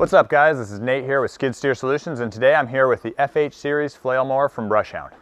What's up guys, this is Nate here with Skid Steer Solutions, and today I'm here with the FH Series Flail Mower from Hound.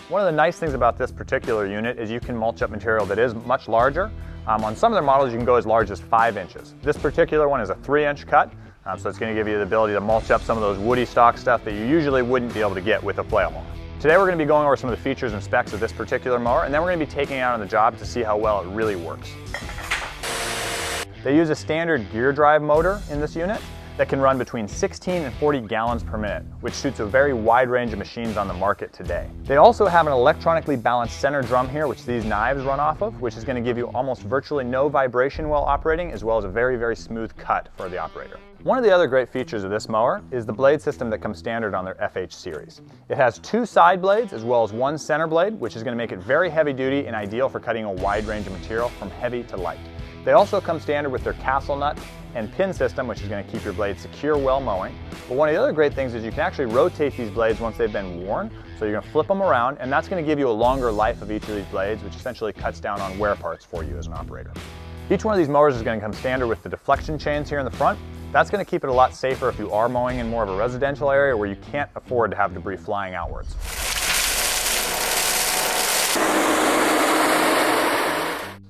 One of the nice things about this particular unit is you can mulch up material that is much larger. On some of their models you can go as large as 5 inches. This particular one is a 3-inch cut. So it's going to give you the ability to mulch up some of those woody stock stuff that you usually wouldn't be able to get with a flail mower. Today we're going to be going over some of the features and specs of this particular mower, and then we're going to be taking it out on the job to see how well it really works. They use a standard gear drive motor in this unit that can run between 16 and 40 gallons per minute, which suits a very wide range of machines on the market today. They also have an electronically balanced center drum here, which these knives run off of, which is going to give you almost virtually no vibration while operating, as well as a very, very smooth cut for the operator. One of the other great features of this mower is the blade system that comes standard on their FH series. It has 2 side blades as well as 1 center blade, which is going to make it very heavy duty and ideal for cutting a wide range of material from heavy to light. They also come standard with their castle nut and pin system, which is going to keep your blade secure while mowing. But one of the other great things is you can actually rotate these blades once they've been worn. So you're going to flip them around, and that's going to give you a longer life of each of these blades, which essentially cuts down on wear parts for you as an operator. Each one of these mowers is going to come standard with the deflection chains here in the front. That's going to keep it a lot safer if you are mowing in more of a residential area where you can't afford to have debris flying outwards.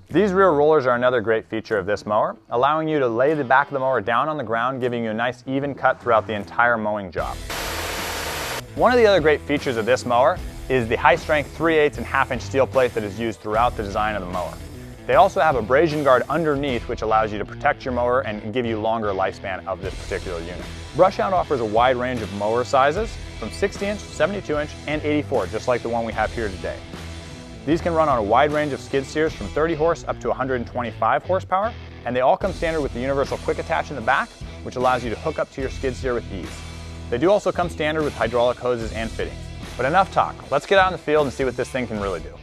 These rear rollers are another great feature of this mower, allowing you to lay the back of the mower down on the ground, giving you a nice even cut throughout the entire mowing job. One of the other great features of this mower is the high strength 3/8 and 1/2 inch steel plate that is used throughout the design of the mower. They also have abrasion guard underneath, which allows you to protect your mower and give you longer lifespan of this particular unit. Hound offers a wide range of mower sizes from 60-inch, 72-inch, and 84, just like the one we have here today. These can run on a wide range of skid steers from 30 horse up to 125 horsepower, and they all come standard with the universal quick attach in the back, which allows you to hook up to your skid steer with ease. They do also come standard with hydraulic hoses and fittings. But enough talk, let's get out in the field and see what this thing can really do.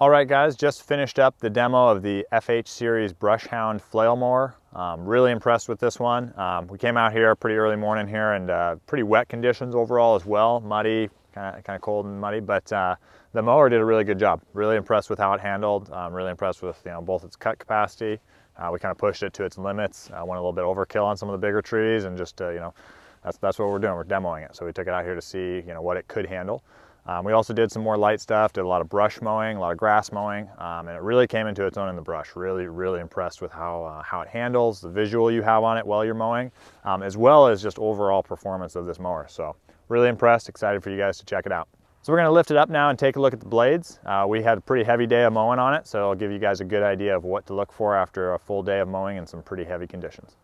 All right guys, just finished up the demo of the FH Series Brush Hound Flail Mower. Really impressed with this one. We came out here pretty early morning here and pretty wet conditions overall as well. Muddy, kind of cold and muddy, but the mower did a really good job. Really impressed with how it handled. Really impressed with both its cut capacity. We kind of pushed it to its limits. Went a little bit overkill on some of the bigger trees, and just that's what we're doing. We're demoing it. So we took it out here to see what it could handle. We also did some more light stuff, did a lot of brush mowing, a lot of grass mowing, and it really came into its own in the brush. Really impressed with how it handles, the visual you have on it while you're mowing, as well as just overall performance of this mower. So really impressed, excited for you guys to check it out. So we're going to lift it up now and take a look at the blades. We had a pretty heavy day of mowing on it, so I'll give you guys a good idea of what to look for after a full day of mowing in some pretty heavy conditions.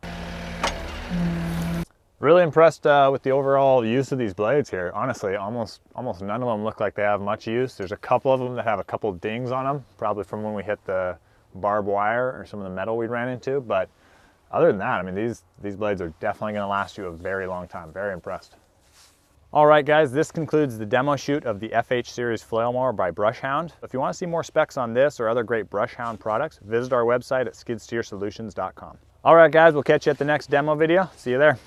Really impressed with the overall use of these blades here. Honestly, almost none of them look like they have much use. There's a couple of them that have a couple of dings on them, probably from when we hit the barbed wire or some of the metal we ran into. But other than that, I mean, these blades are definitely going to last you a very long time. Very impressed. All right, guys, this concludes the demo shoot of the FH Series Flail Mower by Brush Hound. If you want to see more specs on this or other great Brush Hound products, visit our website at skidsteersolutions.com. All right, guys, we'll catch you at the next demo video. See you there.